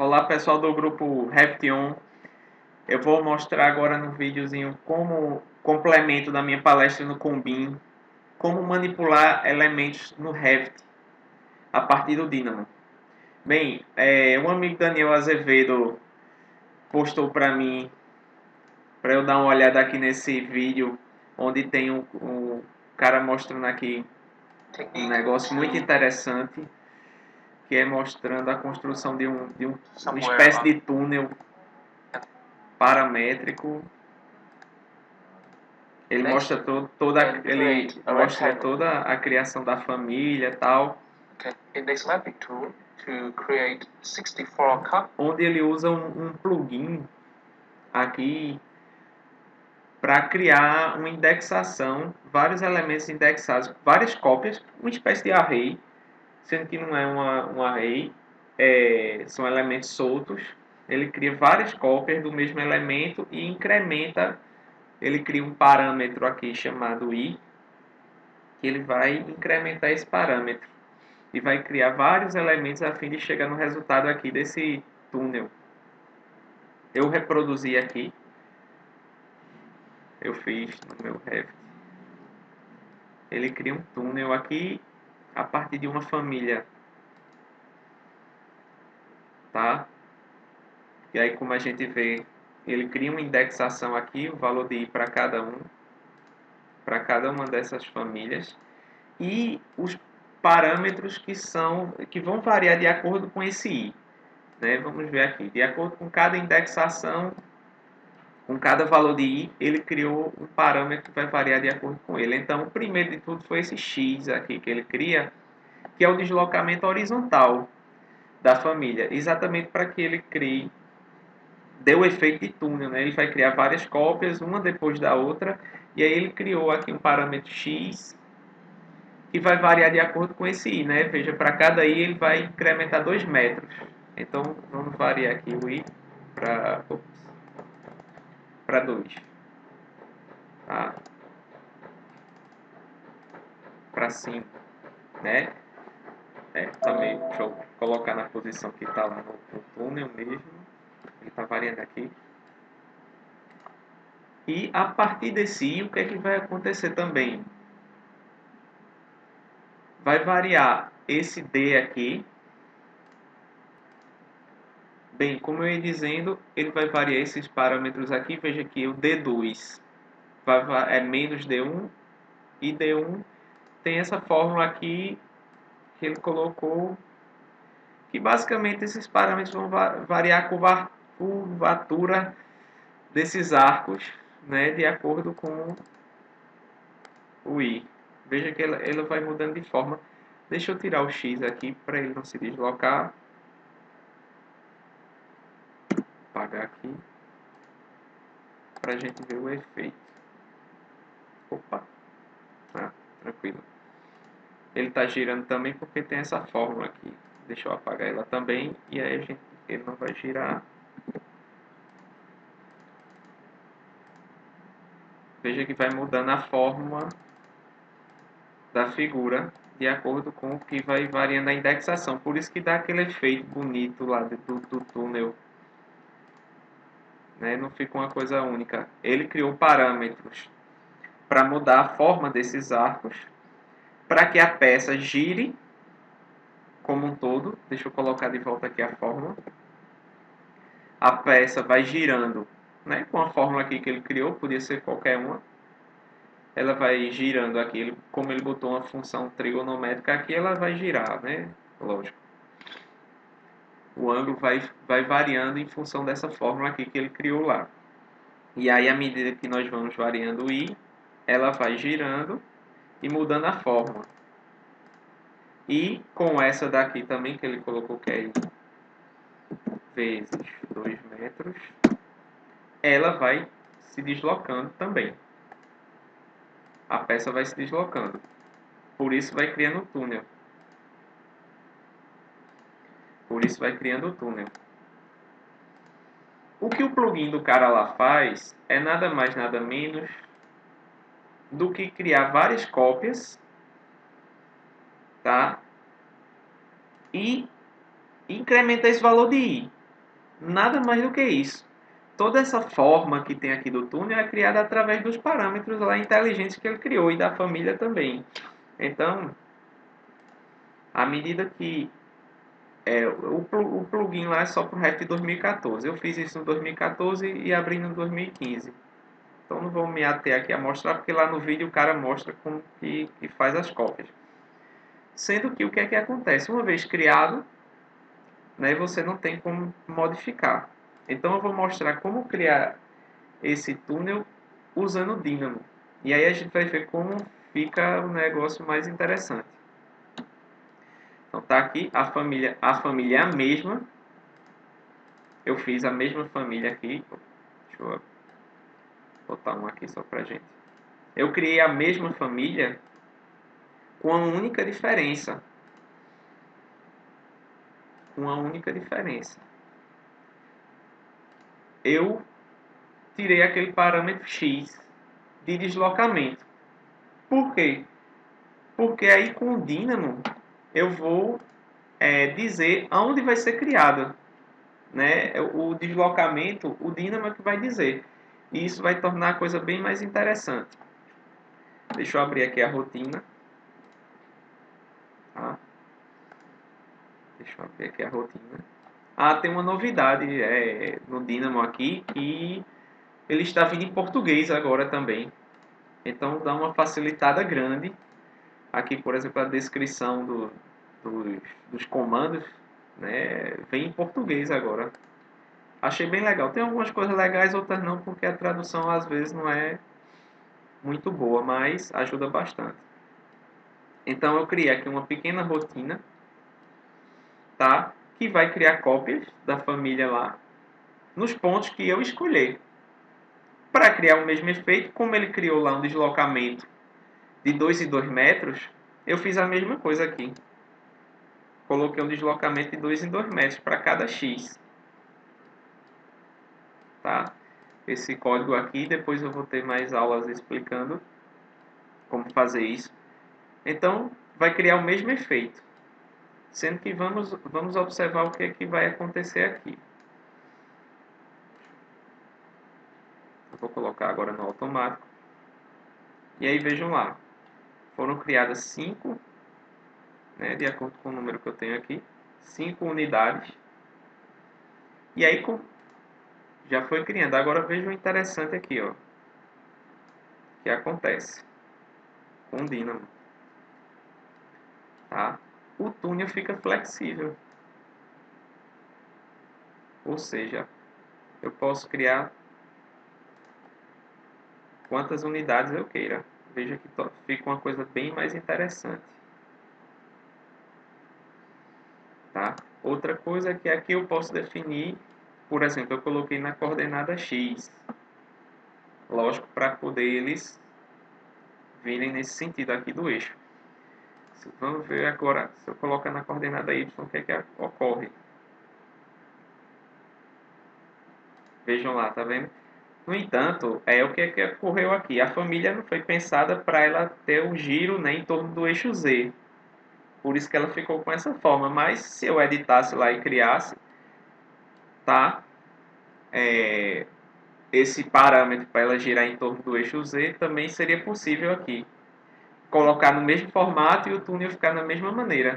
Olá pessoal do grupo Revit-On. Eu vou mostrar agora no videozinho como complemento da minha palestra no Combin, como manipular elementos no Revit a partir do Dynamo. Bem, um amigo Daniel Azevedo postou para mim, para eu dar uma olhada aqui nesse vídeo, onde tem um cara mostrando aqui um negócio muito interessante, que é mostrando a construção de uma espécie de túnel paramétrico. Ele mostra toda a criação da família e tal. Onde ele usa um plugin aqui para criar uma indexação, vários elementos indexados, várias cópias, uma espécie de array, sendo que não é um array, são elementos soltos. Ele cria várias cópias do mesmo elemento e incrementa. Ele cria um parâmetro aqui chamado i, que ele vai incrementar esse parâmetro e vai criar vários elementos a fim de chegar no resultado aqui desse túnel. Eu reproduzi aqui, eu fiz no meu Revit. Ele cria um túnel aqui a partir de uma família, tá? E aí, como a gente vê, ele cria uma indexação aqui, o valor de i para cada uma dessas famílias, e os parâmetros que vão variar de acordo com esse i, né? Vamos ver aqui, de acordo com cada indexação, com cada valor de i, ele criou um parâmetro que vai variar de acordo com ele. Então, o primeiro de tudo foi esse x aqui que ele cria, que é o deslocamento horizontal da família, exatamente para que ele crie, dê o efeito de túnel, né? Ele vai criar várias cópias, uma depois da outra, e aí ele criou aqui um parâmetro x, que vai variar de acordo com esse i, né? Veja, para cada i ele vai incrementar 2 metros. Então, vamos variar aqui o i para 2. Tá? Para 5, né? Também, deixa eu colocar na posição que está lá no túnel mesmo. Ele está variando aqui. E a partir desse i, o que é que vai acontecer também? Vai variar esse d aqui. Bem, como eu ia dizendo, ele vai variar esses parâmetros aqui. Veja que o d2 é menos d1 e d1 tem essa fórmula aqui que ele colocou, que basicamente esses parâmetros vão variar a curvatura desses arcos, né, de acordo com o i. Veja que ela vai mudando de forma. Deixa eu tirar o x aqui para ele não se deslocar. Apagar aqui para a gente ver o efeito. Opa, tranquilo. Ele está girando também porque tem essa fórmula aqui. Deixa eu apagar ela também e aí ele não vai girar. Veja que vai mudando a forma da figura de acordo com o que vai variando a indexação. Por isso que dá aquele efeito bonito lá do túnel. Né? Não fica uma coisa única. Ele criou parâmetros para mudar a forma desses arcos, para que a peça gire como um todo. Deixa eu colocar de volta aqui a fórmula. A peça vai girando, né? Com a fórmula aqui que ele criou, podia ser qualquer uma. Ela vai girando aqui, como ele botou uma função trigonométrica aqui, ela vai girar, né? Lógico. O ângulo vai variando em função dessa fórmula aqui que ele criou lá. E aí, à medida que nós vamos variando o i, ela vai girando e mudando a forma. E com essa daqui também, que ele colocou que é i vezes 2 metros, ela vai se deslocando também. A peça vai se deslocando. Por isso vai criando o túnel. Por isso vai criando o túnel. O que o plugin do cara lá faz é nada mais nada menos do que criar várias cópias, tá? E incrementa esse valor de i. Nada mais do que isso. Toda essa forma que tem aqui do túnel é criada através dos parâmetros lá inteligentes que ele criou e da família também. Então, à medida que o plugin lá é só para o resto de 2014. Eu fiz isso em 2014 e abri no 2015. Então não vou me ater aqui a mostrar, porque lá no vídeo o cara mostra como que faz as cópias. Sendo que o que é que acontece? Uma vez criado, né, você não tem como modificar. Então eu vou mostrar como criar esse túnel usando o Dynamo. E aí a gente vai ver como fica o negócio mais interessante. Então tá aqui a família é a mesma. Eu fiz a mesma família aqui. Deixa eu botar um aqui só pra gente. Eu criei a mesma família com uma única diferença. Com uma única diferença. Eu tirei aquele parâmetro X de deslocamento. Por quê? Porque aí com o Dynamo eu vou dizer aonde vai ser criado, né? O deslocamento, o Dynamo é que vai dizer. E isso vai tornar a coisa bem mais interessante. Deixa eu abrir aqui a rotina. Tá? Deixa eu abrir aqui a rotina. Ah, tem uma novidade no Dynamo aqui que ele está vindo em português agora também. Então dá uma facilitada grande. Aqui, por exemplo, a descrição dos comandos, né, vem em português agora. Achei bem legal. Tem algumas coisas legais, outras não, porque a tradução às vezes não é muito boa, mas ajuda bastante. Então eu criei aqui uma pequena rotina, tá? Que vai criar cópias da família lá nos pontos que eu escolher. Para criar o mesmo efeito, como ele criou lá um deslocamento de 2 e 2 metros, eu fiz a mesma coisa aqui. Coloquei um deslocamento de 2 em 2 metros para cada X. Tá? Esse código aqui, depois eu vou ter mais aulas explicando como fazer isso. Então, vai criar o mesmo efeito. Sendo que vamos observar o que é que vai acontecer aqui. Eu vou colocar agora no automático. E aí vejam lá. Foram criadas 5, né, de acordo com o número que eu tenho aqui, 5 unidades. E aí já foi criando. Agora vejam o interessante aqui, ó, que acontece com o Dynamo. Tá? O túnel fica flexível. Ou seja, eu posso criar quantas unidades eu queira. Veja que fica uma coisa bem mais interessante. Tá? Outra coisa é que aqui eu posso definir, por exemplo, eu coloquei na coordenada X. Lógico, para poder eles virem nesse sentido aqui do eixo. Vamos ver agora, se eu colocar na coordenada Y, o que é que ocorre. Vejam lá, tá vendo? No entanto, o que é que ocorreu aqui? A família não foi pensada para ela ter um giro, né, em torno do eixo Z. Por isso que ela ficou com essa forma. Mas se eu editasse lá e criasse, tá? Esse parâmetro para ela girar em torno do eixo Z também seria possível aqui. Colocar no mesmo formato e o túnel ficar da mesma maneira.